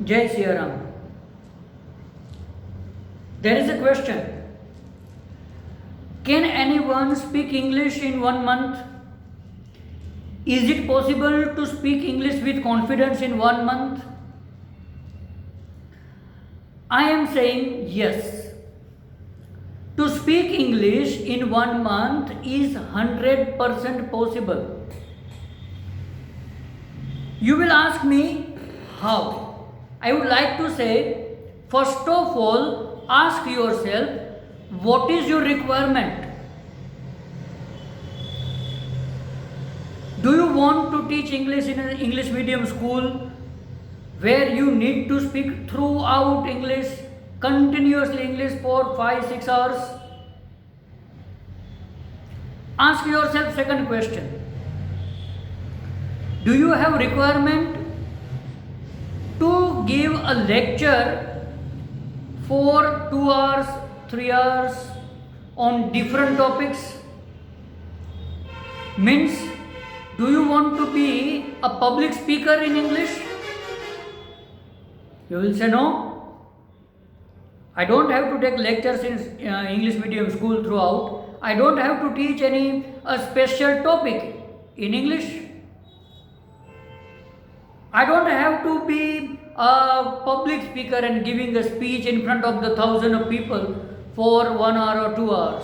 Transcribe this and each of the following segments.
Jai Shri Ram. There is a question. Can anyone speak English in 1 month? Is it possible to speak English with confidence in 1 month? I am saying yes. To speak English in 1 month is 100% possible. You will ask me how? I would like to say, first of all, ask yourself, what is your requirement? Do you want to teach English in an English medium school where you need to speak throughout English, continuously English for 5-6 hours? Ask yourself second question. Do you have requirement to give a lecture for 2 hours, 3 hours on different topics? Means, do you want to be a public speaker in English? You will say no. I don't have to take lectures in English medium school throughout. I don't have to teach any special topic in English. I don't have to be a public speaker and giving a speech in front of the thousands of people for 1 hour or 2 hours.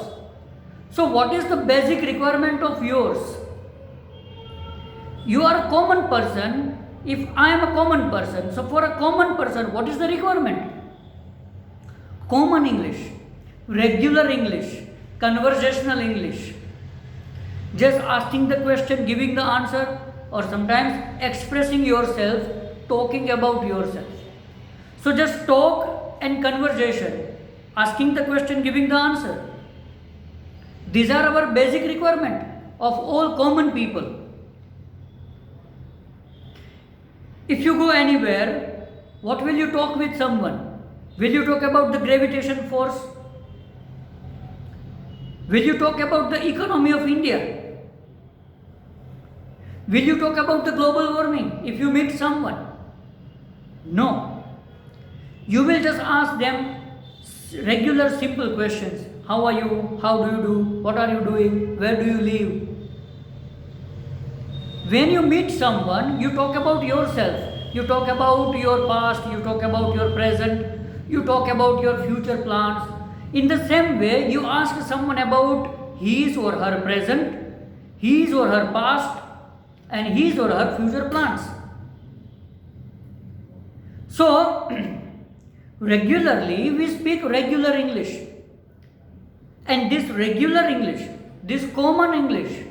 So what is the basic requirement of yours? You are a common person. If I am a common person, so for a common person, what is the requirement? Common English, regular English, conversational English. Just asking the question, giving the answer, or sometimes expressing yourself, talking about yourself. So just talk and conversation, asking the question, giving the answer. These are our basic requirement of all common people. If you go anywhere, what will you talk with someone? Will you talk about the gravitation force? Will you talk about the economy of India? Will you talk about the global warming if you meet someone? No. You will just ask them regular simple questions. How are you? How do you do? What are you doing? Where do you live? When you meet someone, you talk about yourself. You talk about your past. You talk about your present. You talk about your future plans. In the same way, you ask someone about his or her present, his or her past, and his or her future plans. So, regularly we speak regular English. And this regular English, this common English,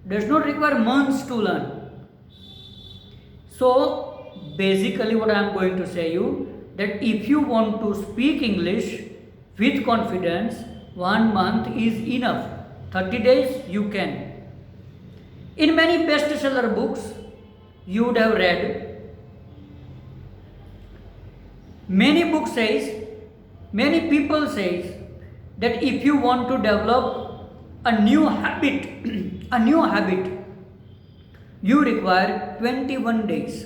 does not require months to learn. So, basically what I am going to say you, that if you want to speak English with confidence, 1 month is enough. 30 days you can. In many bestseller books you would have read, many books says, many people says that if you want to develop a new habit, you require 21 days.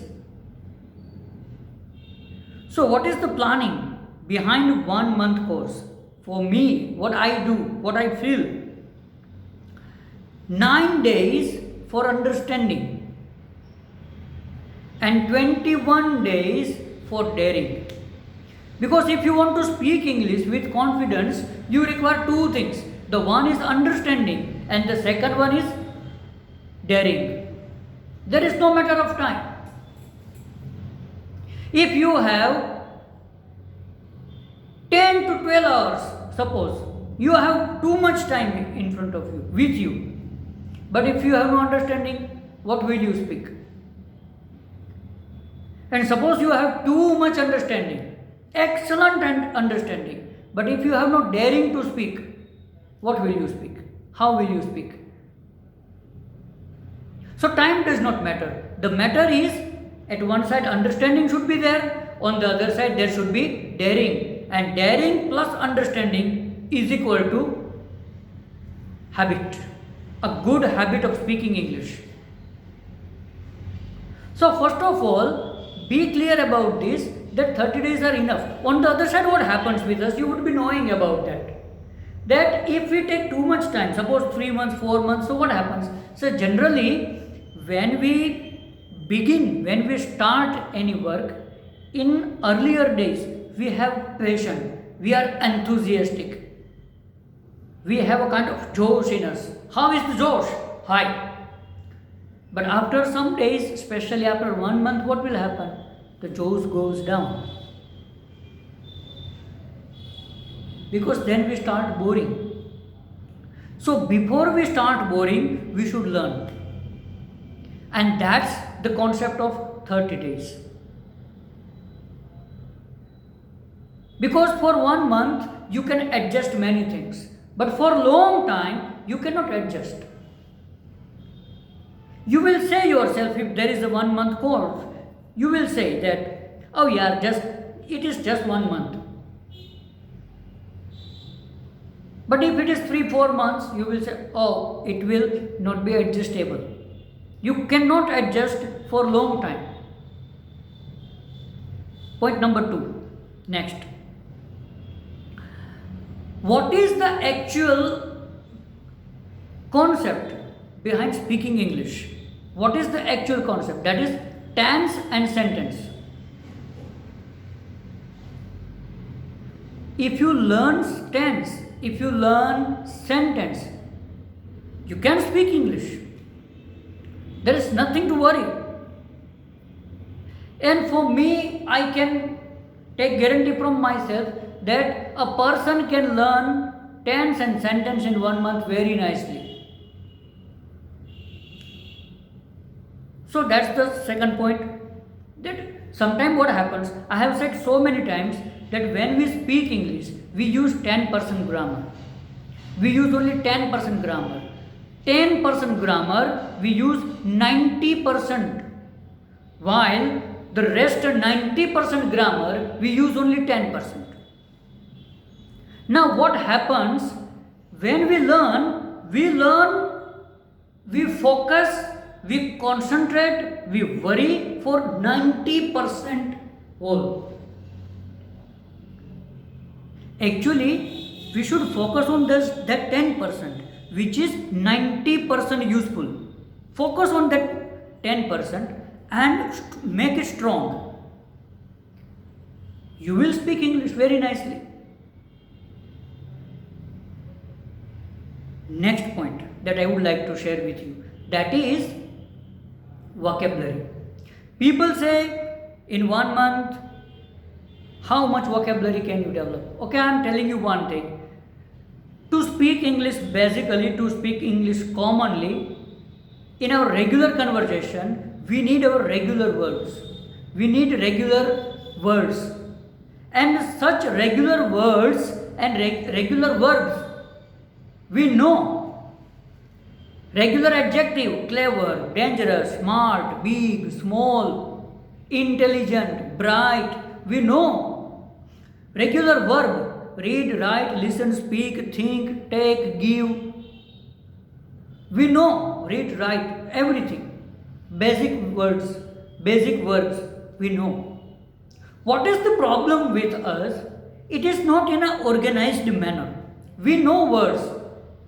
So what is the planning behind 1 month course? For me, what I do, what I feel, 9 days for understanding and 21 days for daring. Because if you want to speak English with confidence, you require 2 things. The one is understanding and the second one is daring. There is no matter of time. If you have 10 to 12 hours, suppose, you have too much time in front of you, with you. But if you have no understanding, what will you speak? And suppose you have too much understanding, excellent understanding, but if you have no daring to speak, what will you speak? How will you speak? So time does not matter. The matter is, at one side understanding should be there, on the other side there should be daring. And daring plus understanding is equal to habit. A good habit of speaking English. So first of all, be clear about this, that 30 days are enough. On the other side, what happens with us, you would be knowing about that. That if we take too much time, suppose 3 months, 4 months, so what happens? So generally, when we start any work, in earlier days, we have passion, we are enthusiastic, we have a kind of josh in us. How is the josh? High. But after some days, especially after 1 month, what will happen? The josh goes down. Because then we start boring. So before we start boring, we should learn. And that's the concept of 30 days. Because for 1 month, you can adjust many things. But for long time, you cannot adjust. You will say yourself, if there is a 1 month course, you will say that, oh yeah, it is just 1 month. But if it is 3-4 months, you will say, oh, it will not be adjustable. You cannot adjust for long time. Point number 2. Next. What is the actual concept behind speaking English? What is the actual concept? That is tense and sentence. If you learn tense, if you learn sentence, you can speak English. There is nothing to worry. And for me, I can take guarantee from myself that a person can learn tense and sentence in 1 month very nicely. So that's the second point. That sometimes what happens, I have said so many times that when we speak English, we use 10% grammar. We use only 10% grammar. 10% grammar, we use 90%. While the rest 90% grammar, we use only 10%. Now what happens, when we learn, we focus, we concentrate, we worry for 90% whole. Actually, we should focus on that 10%, which is 90% useful. Focus on that 10% and make it strong. You will speak English very nicely. Next point that I would like to share with you, that is vocabulary. People say in 1 month, how much vocabulary can you develop? Okay, I am telling you one thing. To speak English basically, to speak English commonly, in our regular conversation, we need our regular words. We need regular words. And such regular words and regular verbs, we know. Regular adjective, clever, dangerous, smart, big, small, intelligent, bright, we know. Regular verb, read, write, listen, speak, think, take, give. We know, read, write, everything. Basic words, basic verbs, we know. What is the problem with us? It is not in an organized manner. We know words.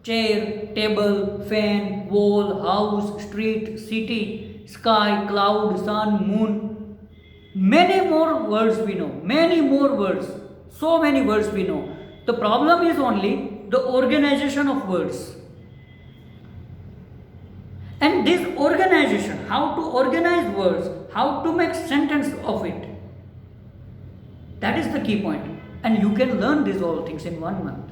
Chair, table, fan, wall, house, street, city, sky, cloud, sun, moon. Many more words we know. Many more words. So many words we know. The problem is only the organization of words. And this organization, how to organize words, how to make sentence of it, that is the key point. And you can learn these all things in 1 month.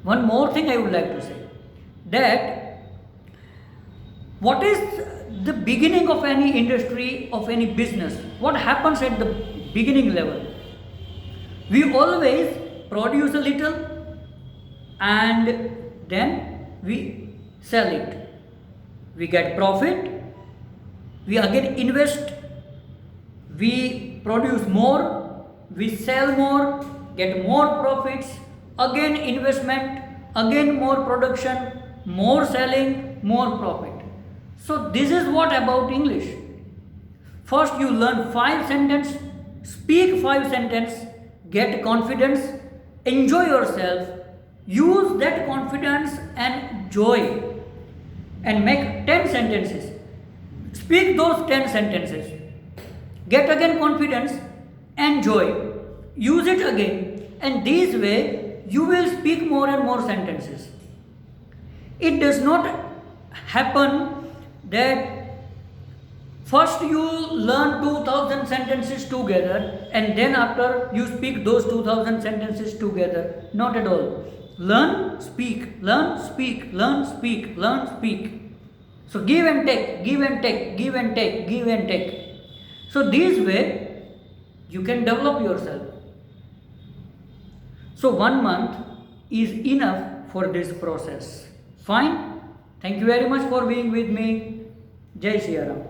One more thing I would like to say, that what is the beginning of any industry, of any business? What happens at the beginning level? We always produce a little and then we sell it. We get profit, we again invest, we produce more, we sell more, get more profits, again investment, again more production, more selling, more profit. So this is what about English. First you learn 5 sentences, speak 5 sentences, get confidence, enjoy yourself, use that confidence and joy and make 10 sentences. Speak those 10 sentences. Get again confidence and joy. Use it again, and this way you will speak more and more sentences. It does not happen that first you learn 2000 sentences together and then after you speak those 2000 sentences together. Not at all. Learn, speak, learn, speak, learn, speak, learn, speak. So give and take, give and take, give and take, give and take. So this way you can develop yourself. So 1 month is enough for this process. Fine. Thank you very much for being with me. Jai Shri Ram.